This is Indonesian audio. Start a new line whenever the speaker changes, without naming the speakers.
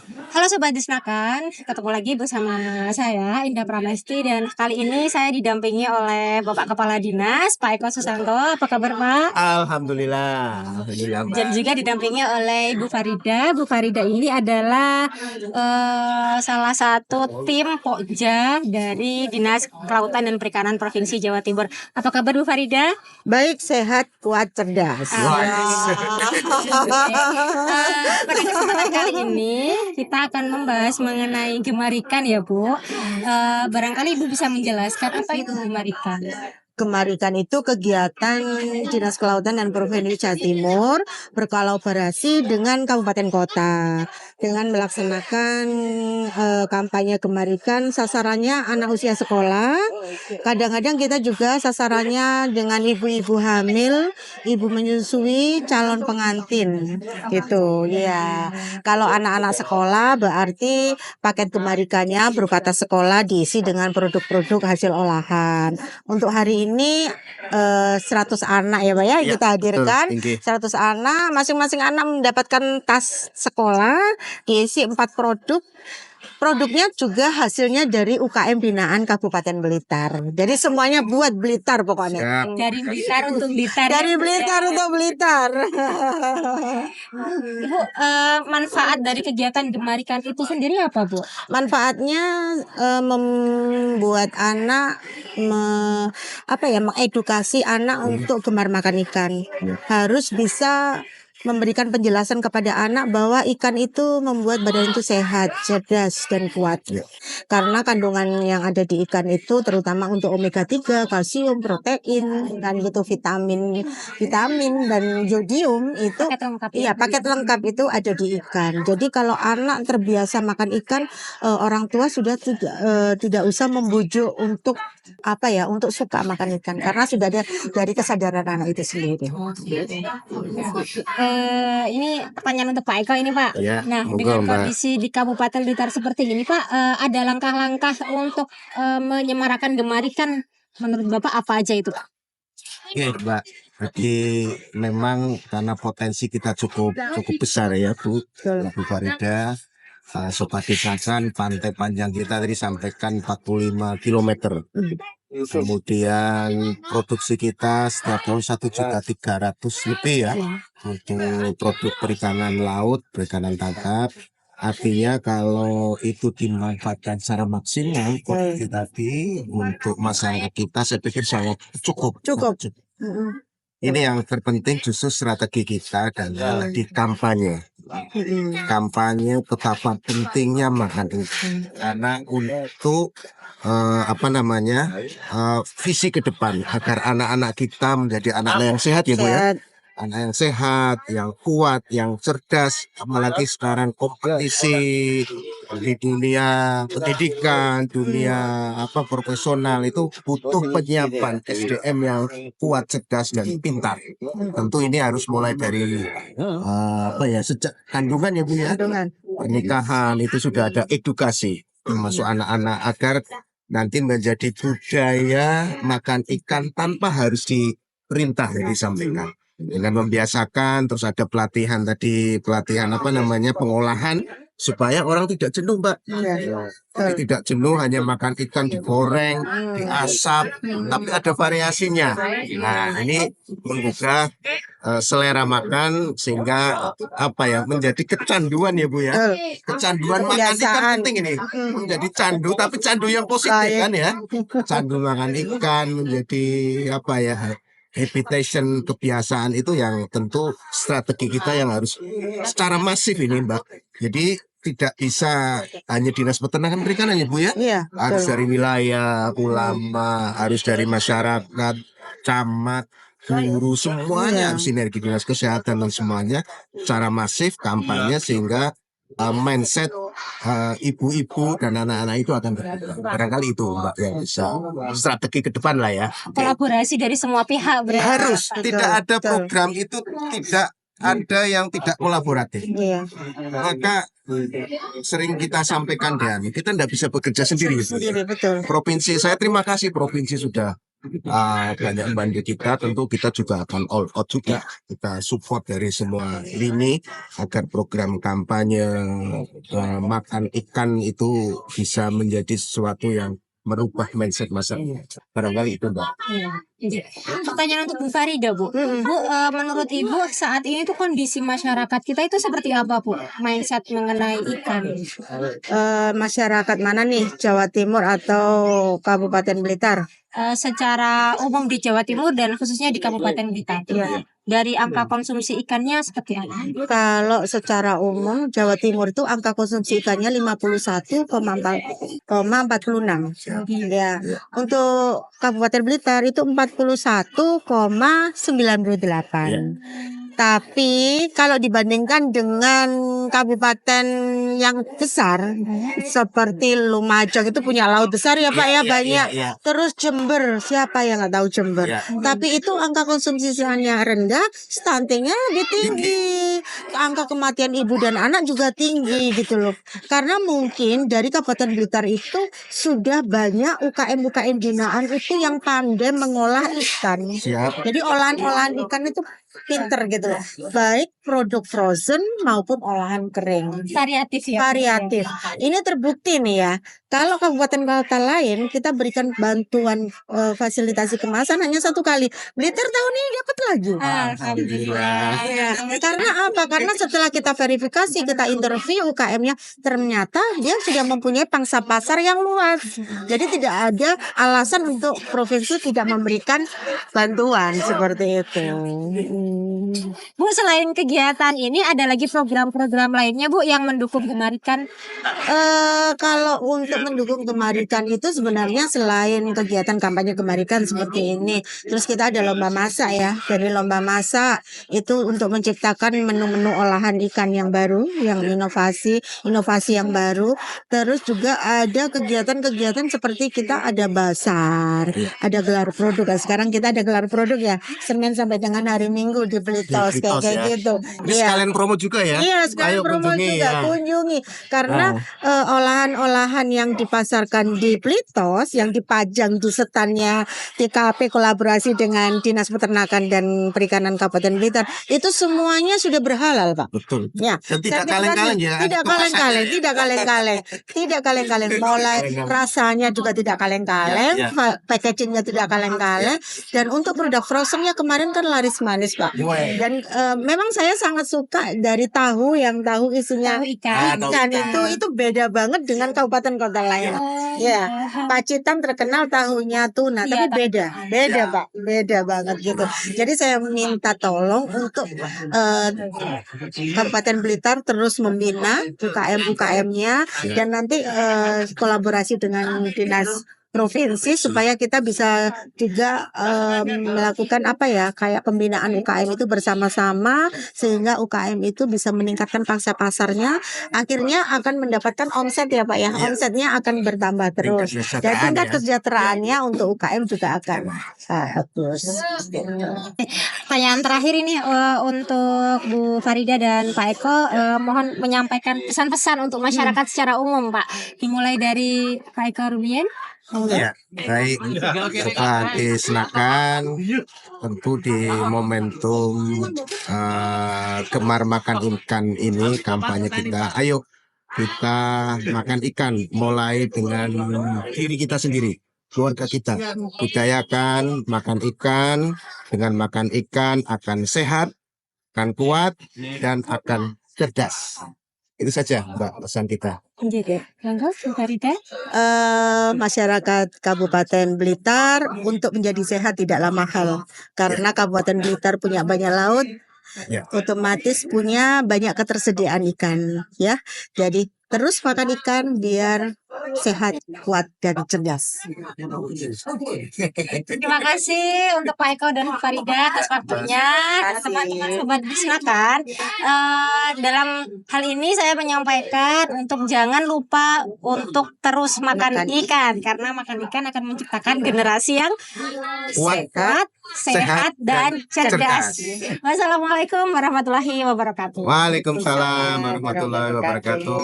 Halo Sobat Disnakan, ketemu lagi bersama saya Indah Pramesti dan kali ini saya didampingi oleh Bapak Kepala Dinas Pak Eko Susanto. Apa kabar Pak?
Alhamdulillah,
Dan juga didampingi oleh Ibu Farida. Bu Farida ini adalah salah satu tim Pokja dari Dinas Kelautan dan Perikanan Provinsi Jawa Timur. Apa kabar Bu Farida?
Baik, sehat, kuat, cerdas.
Pada kesempatan kali ini kita akan membahas mengenai gemarikan ya Bu. Barangkali Ibu bisa menjelaskan apa itu gemarikan?
Gemarikan itu kegiatan Dinas Kelautan dan Provinsi Jawa Timur berkolaborasi dengan kabupaten kota dengan melaksanakan kampanye gemarikan. Sasarannya anak usia sekolah. Kadang-kadang kita juga sasarannya dengan ibu-ibu hamil, ibu menyusui, calon pengantin gitu ya. Kalau anak-anak sekolah berarti paket gemarikannya berupa tas sekolah diisi dengan produk-produk hasil olahan. Untuk hari ini 100 anak ya Pak ya, kita hadirkan.
betul,
100 anak, masing-masing anak mendapatkan tas sekolah diisi 4 produk. Produknya juga hasilnya dari UKM binaan Kabupaten Blitar. Jadi semuanya buat Blitar pokoknya.
Siap.
Dari Blitar untuk Blitar.
Dari Blitar untuk Blitar.
Ibu, manfaat dari kegiatan gemarikan itu sendiri apa Bu?
Manfaatnya membuat anak mengedukasi anak untuk gemar makan ikan. Harus bisa memberikan penjelasan kepada anak bahwa ikan itu membuat badan itu sehat, cerdas dan kuat. Karena kandungan yang ada di ikan itu terutama untuk omega 3, kalsium, protein dan gitu vitamin dan jodium itu
Paket lengkap ya?
iya, paket lengkap itu ada di ikan. Jadi kalau anak terbiasa makan ikan, orang tua sudah tidak usah membujuk untuk untuk suka makan ikan karena sudah ada dari kesadaran anak itu sendiri.
Ini pertanyaan untuk Pak Eko ini Pak.
Ya,
Nah,
monggo,
dengan
Mbak.
kondisi di Kabupaten Blitar seperti ini Pak, ada langkah-langkah untuk menyemarakan gemarikan menurut Bapak apa aja itu Pak?
Oke, Mbak. Jadi memang karena potensi kita cukup besar ya, Bu Farida. Sobat Desakan, pantai panjang kita tadi sampaikan 45 km. Kemudian produksi kita setiap tahun 1.300.000 lebih ya untuk produk perikanan laut, perikanan tangkap. Artinya kalau itu dimanfaatkan secara maksimal produksi tadi untuk masyarakat kita, saya pikir sangat cukup. Ini yang terpenting justru strategi kita adalah di kampanye. Kampanye betapa pentingnya makan ikan karena untuk visi ke depan agar anak-anak kita menjadi anak yang sehat ya Bu ya. Anak yang sehat, yang kuat, yang cerdas, apalagi sekarang kompetisi di dunia pendidikan, dunia profesional itu butuh penyiapan SDM yang kuat, cerdas dan pintar. Tentu ini harus mulai dari sejak kandungan ya Bu ya. Pernikahan itu sudah ada edukasi termasuk anak-anak agar nanti menjadi budaya makan ikan tanpa harus diperintah disampaikan. Dengan membiasakan, terus ada pelatihan pengolahan supaya orang tidak jenuh Mbak. Jadi tidak jenuh hanya makan ikan digoreng, diasap, tapi ada variasinya. Nah ini menggugah selera makan sehingga menjadi kecanduan ya Bu ya. Kecanduan makan ikan penting ini. Menjadi candu tapi candu yang positif kan ya. Candu makan ikan menjadi habitation, kebiasaan itu yang tentu strategi kita yang harus secara masif ini Mbak. Jadi tidak bisa hanya Dinas Peternakan Perikanan ya Bu ya. Harus dari wilayah, ulama, harus dari masyarakat, camat, guru, semuanya harus sinergi Dinas Kesehatan dan semuanya secara masif kampanye sehingga mindset ibu-ibu dan anak-anak itu akan berubah. Barangkali itu Mbak yang bisa strategi ke depan lah ya.
Kolaborasi dari semua pihak berarti.
Harus tidak ada program itu tidak ada yang tidak kolaboratif. Maka sering kita sampaikan dan kita tidak bisa bekerja sendiri.
Betul.
Provinsi saya terima kasih provinsi sudah banyak membantu kita, tentu kita juga akan all out juga. Kita support dari semua lini agar program kampanye makan ikan itu bisa menjadi sesuatu yang merubah mindset masyarakat. Barangkali itu, Mbak.
Iya. Jadi, pertanyaan untuk Bu Farida, Bu. Bu, menurut Ibu saat ini tuh kondisi masyarakat kita itu seperti apa, Bu? Mindset mengenai ikan.
Masyarakat mana nih, Jawa Timur atau Kabupaten Blitar?
Secara umum di Jawa Timur dan khususnya di Kabupaten Blitar.
Iya.
Dari angka konsumsi ikannya seperti apa?
Kalau secara umum Jawa Timur itu angka konsumsi ikannya 51,46. Ya. Untuk Kabupaten Blitar itu 41,98. Tapi kalau dibandingkan dengan kabupaten yang besar seperti Lumajang itu punya laut besar ya Pak ya, banyak. Terus Jember, siapa yang nggak tahu Jember? Tapi itu angka konsumsi ikannya rendah, stuntingnya lebih tinggi, angka kematian ibu dan anak juga tinggi gitu loh. Karena mungkin dari Kabupaten Blitar itu sudah banyak UKM-UKM binaan itu yang pandai mengolah ikan. Jadi olahan-olahan ikan itu pinter gitu loh. Baik produk frozen maupun olahan kering.
Variatif ya.
Variatif. Ini terbukti nih ya. Kalau kabupaten kota lain kita berikan bantuan fasilitasi kemasan hanya 1 kali. Blitar tahun ini dapat lagi.
Alhamdulillah.
Ya, karena apa? Karena setelah kita verifikasi, kita interview UKM-nya, ternyata dia sudah mempunyai pangsa pasar yang luas. Jadi tidak ada alasan untuk provinsi tidak memberikan bantuan seperti itu.
Bu, selain kegiatan ini ada lagi program-program lainnya Bu yang mendukung Gemarikan?
Kalau untuk mendukung Gemarikan itu sebenarnya selain kegiatan kampanye Gemarikan seperti ini, terus kita ada lomba masak ya. Dari lomba masak itu untuk menciptakan menu-menu olahan ikan yang baru, yang inovasi yang baru. Terus juga ada kegiatan-kegiatan seperti kita ada bazar, ada gelar produk. Nah, sekarang kita ada gelar produk ya, Senin sampai dengan hari Minggu di Blitos kayak gitu.
Ini sekalian promo juga ya.
Iya, sekalian promo juga, kunjungi. Karena olahan-olahan yang dipasarkan di Blitos, yang dipajang di standnya TKP kolaborasi dengan Dinas Peternakan dan Perikanan Kabupaten Blitar, itu semuanya sudah berhalal, Pak.
Betul.
Ya.
Dan tidak kaleng-kaleng ya.
Tidak kaleng-kaleng. Mulai rasanya juga tidak kaleng-kaleng, packagingnya tidak kaleng-kaleng. Dan untuk produk frozennya kemarin kan laris manis, Pak. Dan memang saya sangat suka dari tahu isinya ikan itu beda banget dengan kabupaten kota lain. Ya, Pacitan terkenal tahunya tuna, tapi beda Pak, beda banget gitu. Jadi saya minta tolong untuk Kabupaten Blitar terus membina UKM-UKM-nya dan nanti kolaborasi dengan dinas provinsi supaya kita bisa juga melakukan kayak pembinaan UKM itu bersama-sama sehingga UKM itu bisa meningkatkan pangsa pasarnya, akhirnya akan mendapatkan omset ya Pak ya. Omsetnya akan bertambah terus dan tingkat kesejahteraannya untuk UKM juga akan bagus.
Pertanyaan terakhir ini untuk Bu Farida dan Pak Eko, mohon menyampaikan pesan-pesan untuk masyarakat secara umum Pak. Dimulai dari Pak Eko Rubian.
Ya, baik. Coba disenakan tentu di momentum Gemar Makan Ikan ini kampanye kita. Ayo kita makan ikan mulai dengan diri kita sendiri, keluarga kita. Budayakan makan ikan. Dengan makan ikan akan sehat, akan kuat, dan akan cerdas. Itu saja Mbak pesan kita.
Masyarakat Kabupaten Blitar untuk menjadi sehat tidaklah mahal karena Kabupaten Blitar punya banyak laut, otomatis punya banyak ketersediaan ikan ya. Jadi terus makan ikan biar sehat, kuat, dan cerdas.
Terima kasih untuk Pak Eko dan Bu Farida atas waktunya. Teman-teman sobat silakan. Dalam hal ini saya menyampaikan untuk jangan lupa untuk terus makan ikan karena makan ikan akan menciptakan generasi yang sehat dan cerdas. Wassalamualaikum warahmatullahi wabarakatuh.
Waalaikumsalam warahmatullahi wabarakatuh.